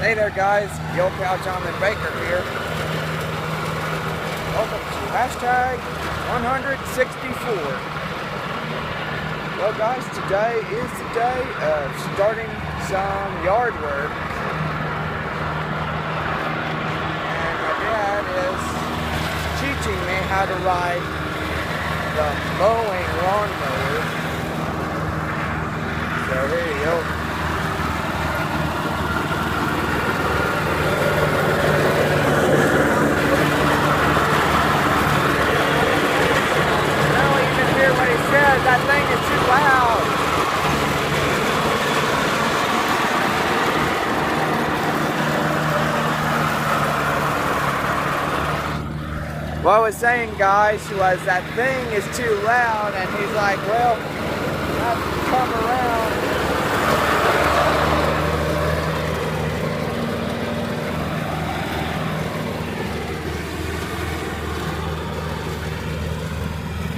Hey there guys, the old pal John Baker here. Welcome to hashtag 164. Well guys, today is the day of starting some yard work. And my dad is teaching me how to ride the mowing lawnmower. So here you go. That thing is too loud. What I was saying, guys, was that thing is too loud, and he's like, well, I have to come around.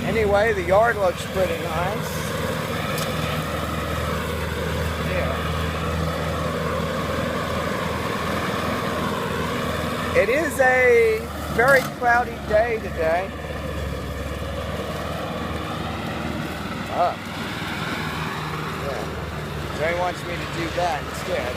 Anyway, the yard looks pretty nice. Yeah. It is a very cloudy day today. Yeah. So he wants me to do that instead.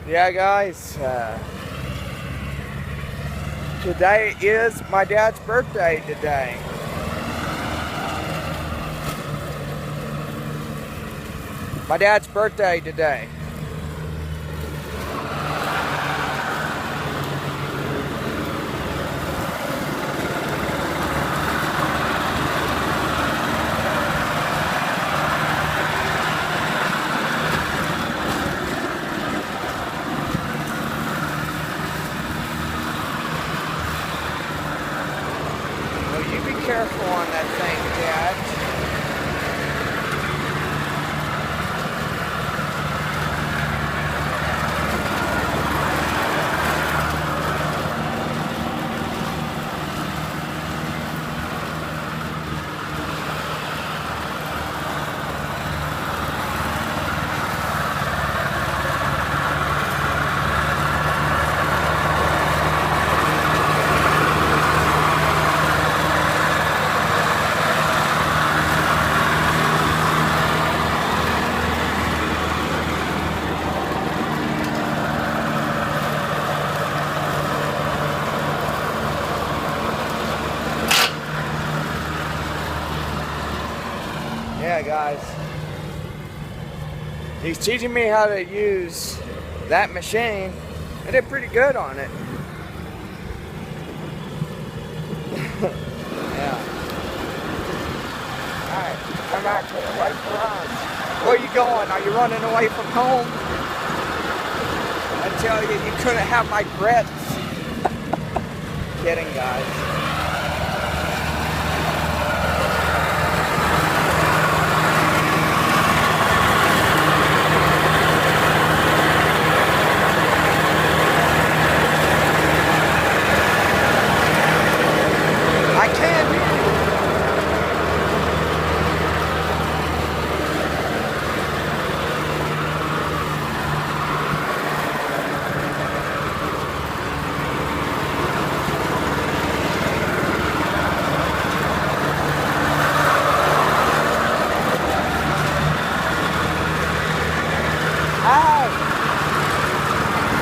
Yeah, guys, today is my dad's birthday today. My dad's birthday today. Careful on that thing, Dad. Yeah, guys, he's teaching me how to use that machine. I did pretty good on it. Yeah. Alright, come back to the right front. Where are you going? Are you running away from home? I tell you, you couldn't have my grits. Kidding, guys.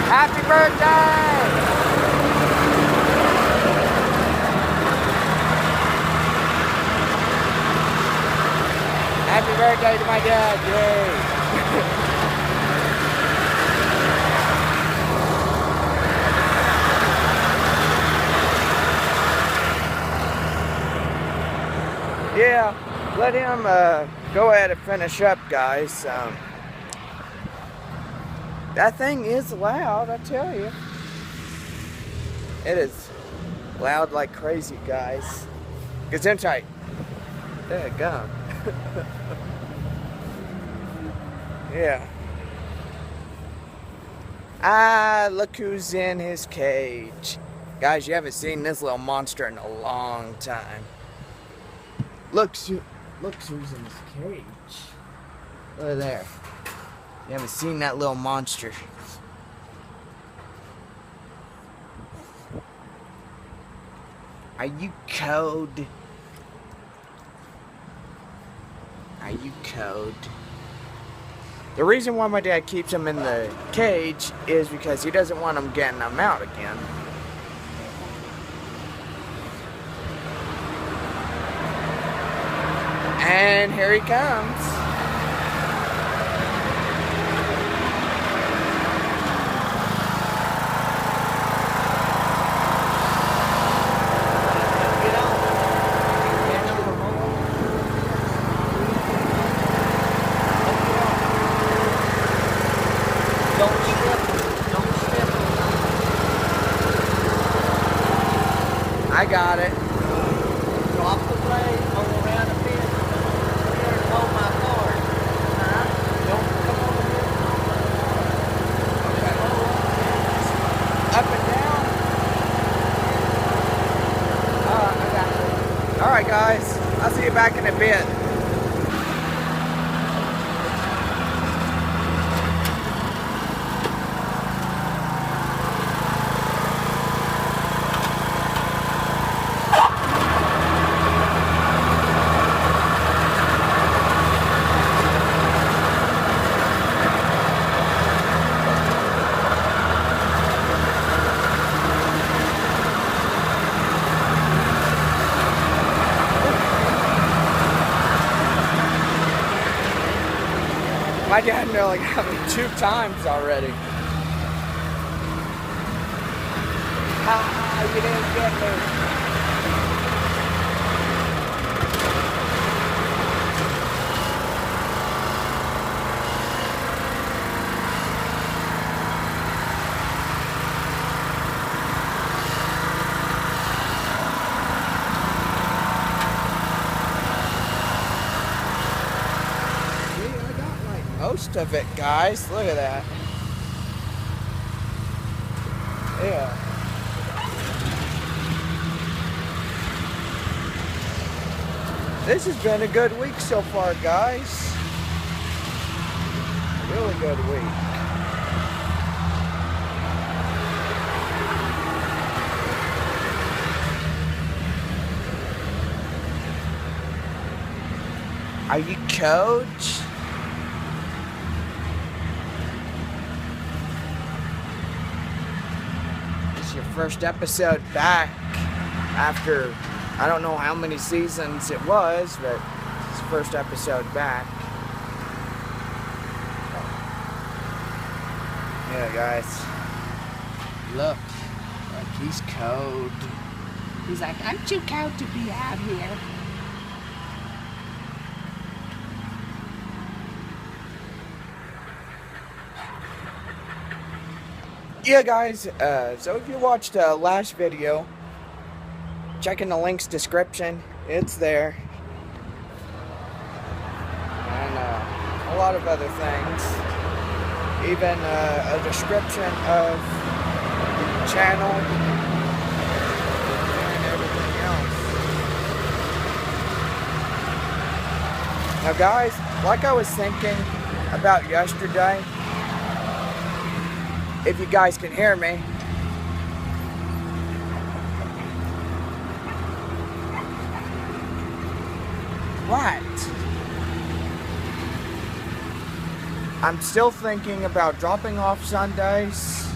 Happy birthday! Happy birthday to my dad, yay! Yeah, let him go ahead and finish up, guys. That thing is loud, I tell you. It is loud like crazy, guys. Get in tight. There you go. Yeah. Ah, look who's in his cage. Guys, you haven't seen this little monster in a long time. Look who's in his cage. Look there. You haven't seen that little monster. Are you cold? Are you cold? The reason why my dad keeps him in the cage is because he doesn't want him getting them out again. And here he comes. I got it. Drop the blade, go around a bit, here and hold my cord. Huh? Don't come over here. Okay. Up and down. Alright, I got it. Alright guys, I'll see you back in a bit. My dad nearly got me 2 times already. Ah, you didn't get me. Most of it, guys. Look at that. Yeah. This has been a good week so far, guys. Really good week. Are you coach? Your first episode back after I don't know how many seasons it was, but it's the first episode back. Yeah, guys. Look, he's cold. He's like, I'm too cold to be out here. Yeah, guys, so if you watched the last video, check in the links description. It's there. And a lot of other things. Even a description of the channel and everything else. Now, guys, like I was thinking about yesterday, if you guys can hear me. What? I'm still thinking about dropping off Sundays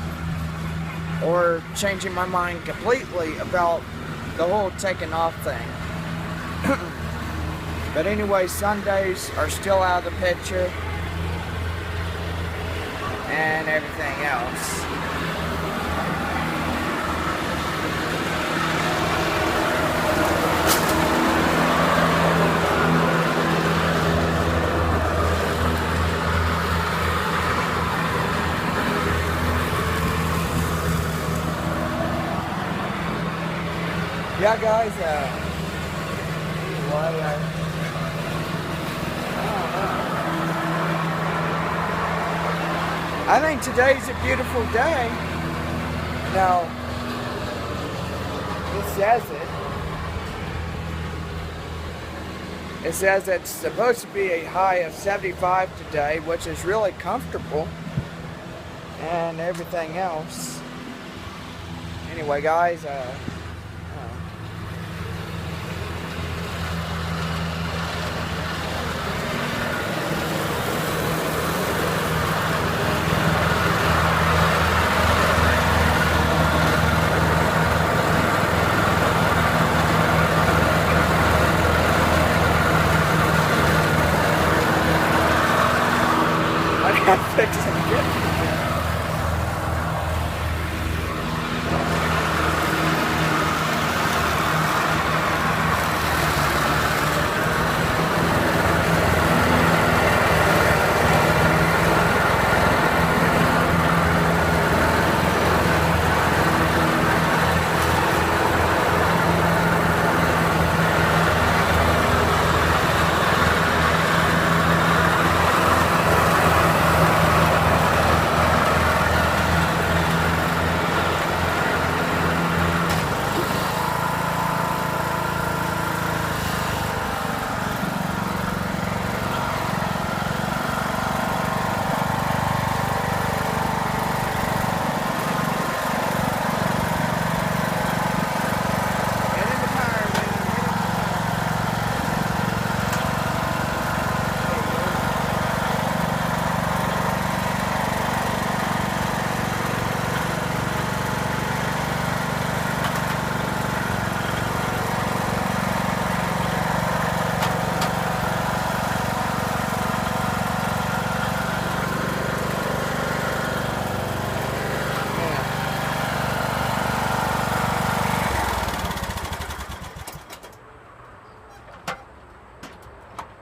or changing my mind completely about the whole taking off thing. But anyway, Sundays are still out of the picture. And everything else. Yeah, guys, what, I think today's a beautiful day. Now, it says it. It says it's supposed to be a high of 75 today, which is really comfortable, and everything else. Anyway, guys, I gotta fix some good.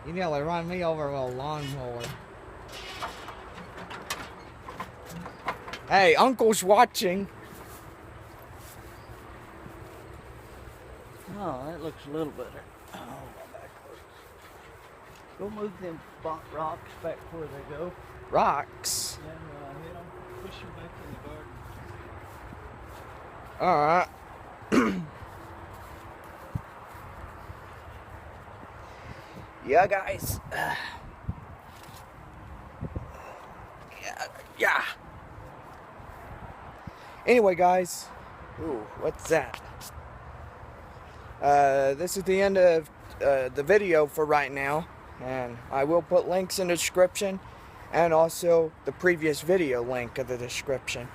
You nearly run me over with a lawnmower. Hey, Uncle's watching. Oh, that looks a little better. Oh, my back hurts. Go move them rocks back where they go. Rocks. Then hit them, push them back in the garden. Alright. Yeah, guys. Yeah. Anyway, guys. Ooh, what's that? This is the end of the video for right now. And I will put links in the description. And also the previous video link in the description.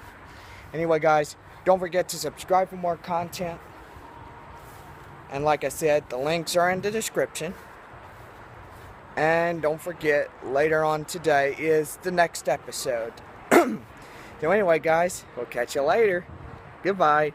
Anyway, guys, don't forget to subscribe for more content. And like I said, the links are in the description. And don't forget, later on today is the next episode. So anyway, guys, we'll catch you later. Goodbye.